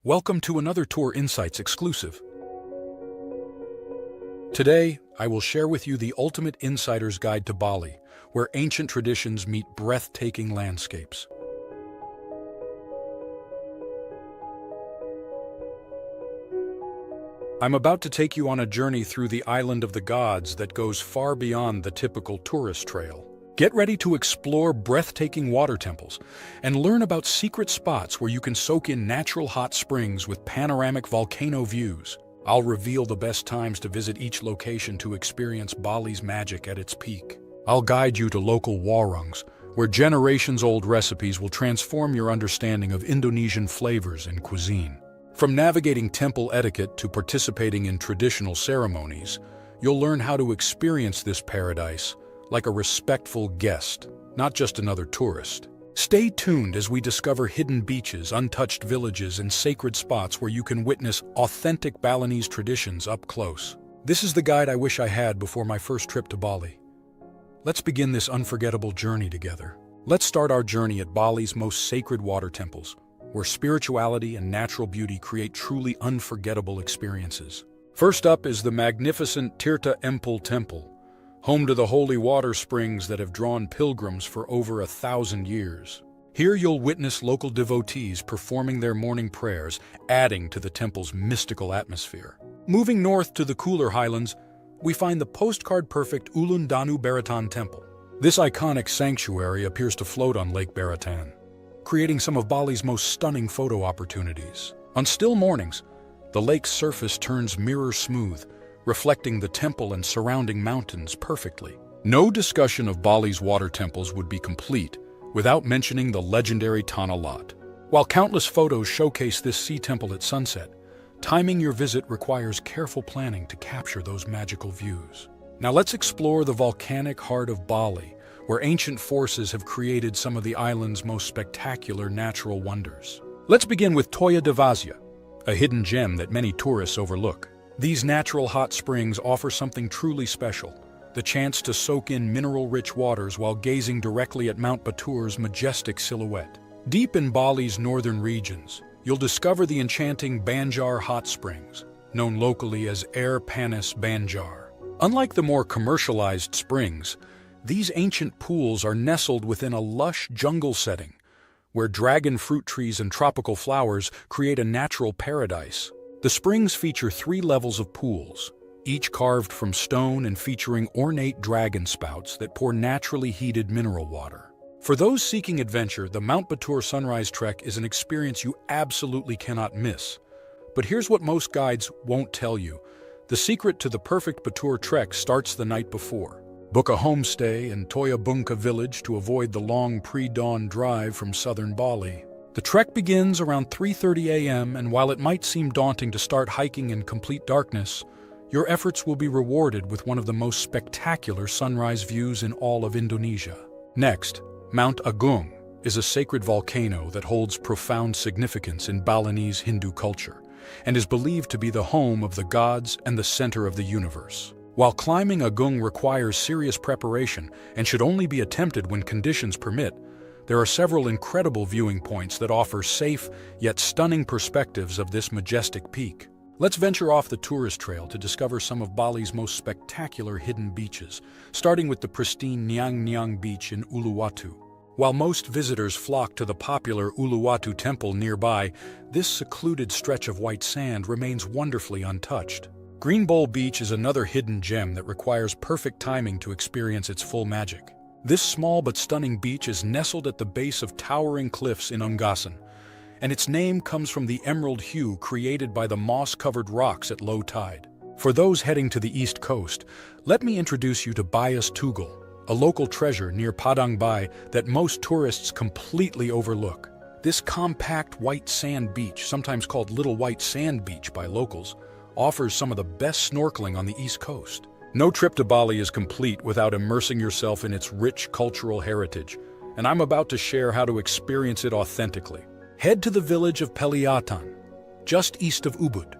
Welcome to another Tour Insights exclusive. Today, I will share with you the ultimate insider's guide to Bali, where ancient traditions meet breathtaking landscapes. I'm about to take you on a journey through the island of the gods that goes far beyond the typical tourist trail. Get ready to explore breathtaking water temples and learn about secret spots where you can soak in natural hot springs with panoramic volcano views. I'll reveal the best times to visit each location to experience Bali's magic at its peak. I'll guide you to local warangs, where generations-old recipes will transform your understanding of Indonesian flavors and cuisine. From navigating temple etiquette to participating in traditional ceremonies, you'll learn how to experience this paradise like a respectful guest, not just another tourist. Stay tuned as we discover hidden beaches, untouched villages, and sacred spots where you can witness authentic Balinese traditions up close. This is the guide I wish I had before my first trip to Bali. Let's begin this unforgettable journey together. Let's start our journey at Bali's most sacred water temples, where spirituality and natural beauty create truly unforgettable experiences. First up is the magnificent Tirta Empul Temple, home to the holy water springs that have drawn pilgrims for over 1,000 years. Here you'll witness local devotees performing their morning prayers, adding to the temple's mystical atmosphere. Moving north to the cooler highlands, we find the postcard-perfect Uluwatu Baratan Temple. This iconic sanctuary appears to float on Lake Baratan, creating some of Bali's most stunning photo opportunities. On still mornings, the lake's surface turns mirror smooth, reflecting the temple and surrounding mountains perfectly. No discussion of Bali's water temples would be complete without mentioning the legendary Tanah. While countless photos showcase this sea temple at sunset, timing your visit requires careful planning to capture those magical views. Now let's explore the volcanic heart of Bali, where ancient forces have created some of the island's most spectacular natural wonders. Let's begin with Toya Devasya, a hidden gem that many tourists overlook. These natural hot springs offer something truly special, the chance to soak in mineral-rich waters while gazing directly at Mount Batur's majestic silhouette. Deep in Bali's northern regions, you'll discover the enchanting Banjar hot springs, known locally as Air Panas Banjar. Unlike the more commercialized springs, these ancient pools are nestled within a lush jungle setting, where dragon fruit trees and tropical flowers create a natural paradise. The springs feature 3 levels of pools, each carved from stone and featuring ornate dragon spouts that pour naturally heated mineral water. For those seeking adventure, the Mount Batur Sunrise Trek is an experience you absolutely cannot miss. But here's what most guides won't tell you. The secret to the perfect Batur trek starts the night before. Book a homestay in Toya Bungka village to avoid the long pre-dawn drive from southern Bali. The trek begins around 3:30 a.m., and while it might seem daunting to start hiking in complete darkness, your efforts will be rewarded with one of the most spectacular sunrise views in all of Indonesia. Next, Mount Agung is a sacred volcano that holds profound significance in Balinese Hindu culture and is believed to be the home of the gods and the center of the universe. While climbing Agung requires serious preparation and should only be attempted when conditions permit, there are several incredible viewing points that offer safe yet stunning perspectives of this majestic peak. Let's venture off the tourist trail to discover some of Bali's most spectacular hidden beaches, starting with the pristine Nyang Nyang Beach in Uluwatu. While most visitors flock to the popular Uluwatu temple nearby, this secluded stretch of white sand remains wonderfully untouched. Green Bowl Beach is another hidden gem that requires perfect timing to experience its full magic. This small but stunning beach is nestled at the base of towering cliffs in Unggasan, and its name comes from the emerald hue created by the moss-covered rocks at low tide. For those heading to the east coast, let me introduce you to Bias Tugul, a local treasure near Padang Bai that most tourists completely overlook. This compact white sand beach, sometimes called Little White Sand Beach by locals, offers some of the best snorkeling on the east coast. No trip to Bali is complete without immersing yourself in its rich cultural heritage, and I'm about to share how to experience it authentically. Head to the village of Peliatan, just east of Ubud,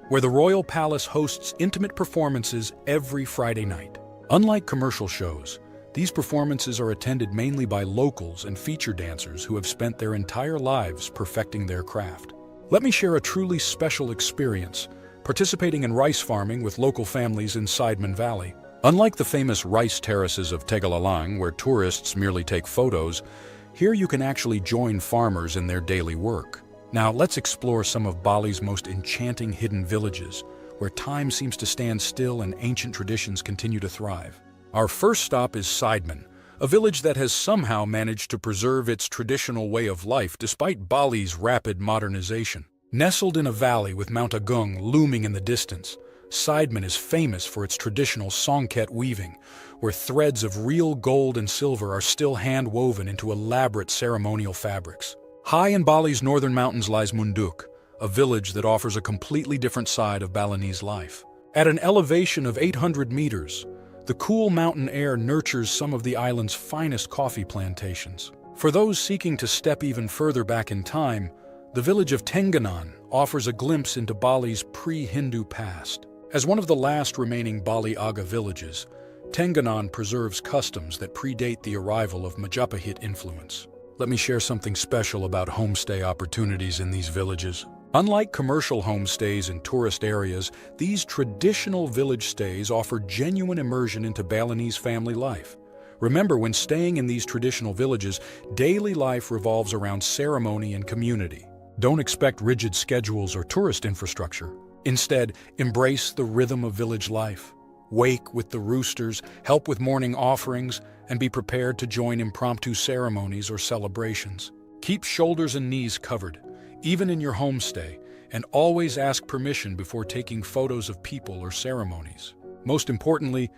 where the royal palace hosts intimate performances every Friday night. Unlike commercial shows, these performances are attended mainly by locals and feature dancers who have spent their entire lives perfecting their craft. Let me share a truly special experience, participating in rice farming with local families in Sidemen Valley. Unlike the famous rice terraces of Tegallalang, where tourists merely take photos, here you can actually join farmers in their daily work. Now, let's explore some of Bali's most enchanting hidden villages, where time seems to stand still and ancient traditions continue to thrive. Our first stop is Sidemen, a village that has somehow managed to preserve its traditional way of life despite Bali's rapid modernization. Nestled in a valley with Mount Agung looming in the distance, Sidemen is famous for its traditional songket weaving, where threads of real gold and silver are still hand-woven into elaborate ceremonial fabrics. High in Bali's northern mountains lies Munduk, a village that offers a completely different side of Balinese life. At an elevation of 800 meters, the cool mountain air nurtures some of the island's finest coffee plantations. For those seeking to step even further back in time, the village of Tenganan offers a glimpse into Bali's pre-Hindu past. As one of the last remaining Bali Aga villages, Tenganan preserves customs that predate the arrival of Majapahit influence. Let me share something special about homestay opportunities in these villages. Unlike commercial homestays in tourist areas, these traditional village stays offer genuine immersion into Balinese family life. Remember, when staying in these traditional villages, daily life revolves around ceremony and community. Don't expect rigid schedules or tourist infrastructure. Instead, embrace the rhythm of village life. Wake with the roosters, help with morning offerings, and be prepared to join impromptu ceremonies or celebrations. Keep shoulders and knees covered, even in your homestay, and always ask permission before taking photos of people or ceremonies. Most importantly,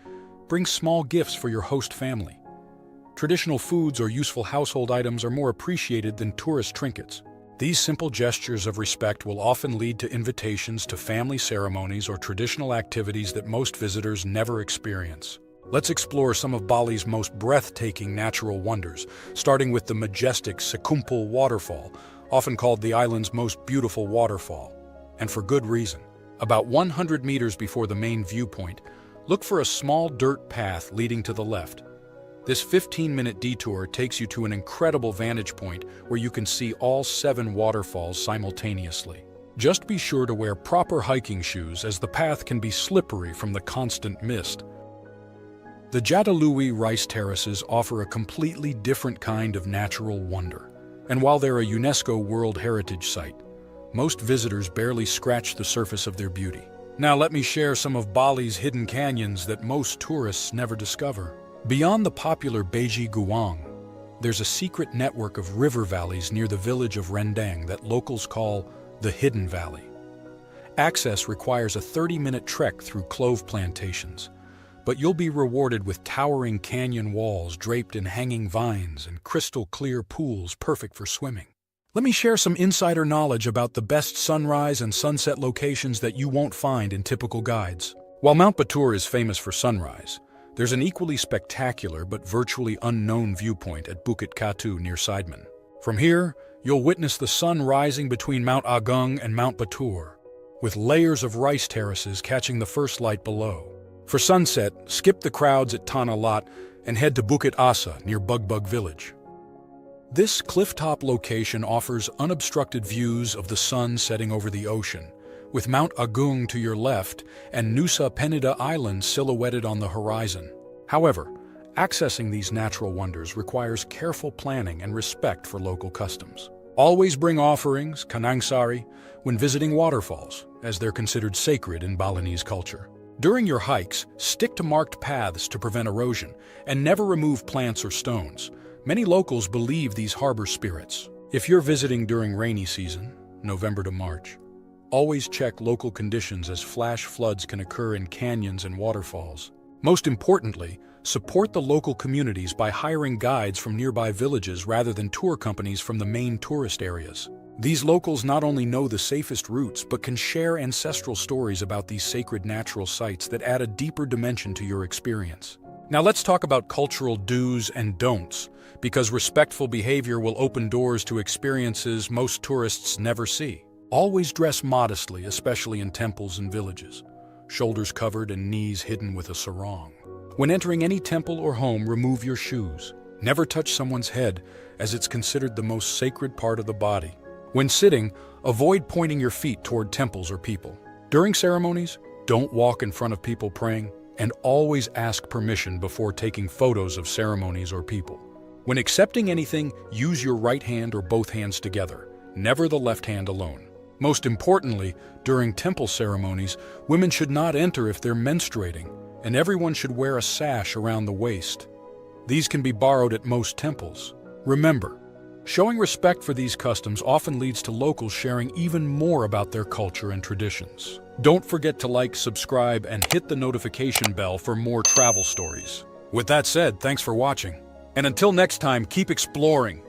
bring small gifts for your host family. Traditional foods or useful household items are more appreciated than tourist trinkets. These simple gestures of respect will often lead to invitations to family ceremonies or traditional activities that most visitors never experience. Let's explore some of Bali's most breathtaking natural wonders, starting with the majestic Sekumpul Waterfall, often called the island's most beautiful waterfall. And for good reason. About 100 meters before the main viewpoint, look for a small dirt path leading to the left. This 15-minute detour takes you to an incredible vantage point where you can see all 7 waterfalls simultaneously. Just be sure to wear proper hiking shoes, as the path can be slippery from the constant mist. The Tegallalang Rice Terraces offer a completely different kind of natural wonder. And while they're a UNESCO World Heritage Site, most visitors barely scratch the surface of their beauty. Now let me share some of Bali's hidden canyons that most tourists never discover. Beyond the popular Beji Guang, there's a secret network of river valleys near the village of Rendang that locals call the Hidden Valley. Access requires a 30-minute trek through clove plantations, but you'll be rewarded with towering canyon walls draped in hanging vines and crystal-clear pools perfect for swimming. Let me share some insider knowledge about the best sunrise and sunset locations that you won't find in typical guides. While Mount Batur is famous for sunrise, there's an equally spectacular but virtually unknown viewpoint at Bukit Katu near Sidemen. From here, you'll witness the sun rising between Mount Agung and Mount Batur, with layers of rice terraces catching the first light below. For sunset, skip the crowds at Tanah and head to Bukit Asa near Bugbug Village. This clifftop location offers unobstructed views of the sun setting over the ocean, with Mount Agung to your left and Nusa Penida Island silhouetted on the horizon. However, accessing these natural wonders requires careful planning and respect for local customs. Always bring offerings, kanangsari, when visiting waterfalls, as they're considered sacred in Balinese culture. During your hikes, stick to marked paths to prevent erosion, and never remove plants or stones. Many locals believe these harbor spirits. If you're visiting during rainy season, November to March, always check local conditions, as flash floods can occur in canyons and waterfalls. Most importantly, support the local communities by hiring guides from nearby villages rather than tour companies from the main tourist areas. These locals not only know the safest routes, but can share ancestral stories about these sacred natural sites that add a deeper dimension to your experience. Now let's talk about cultural do's and don'ts, because respectful behavior will open doors to experiences most tourists never see. Always dress modestly, especially in temples and villages, shoulders covered and knees hidden with a sarong. When entering any temple or home, remove your shoes. Never touch someone's head, as it's considered the most sacred part of the body. When sitting, avoid pointing your feet toward temples or people. During ceremonies, don't walk in front of people praying, and always ask permission before taking photos of ceremonies or people. When accepting anything, use your right hand or both hands together, never the left hand alone. Most importantly, during temple ceremonies, women should not enter if they're menstruating, and everyone should wear a sash around the waist. These can be borrowed at most temples. Remember, showing respect for these customs often leads to locals sharing even more about their culture and traditions. Don't forget to like, subscribe, and hit the notification bell for more travel stories. With that said, thanks for watching. And until next time, keep exploring,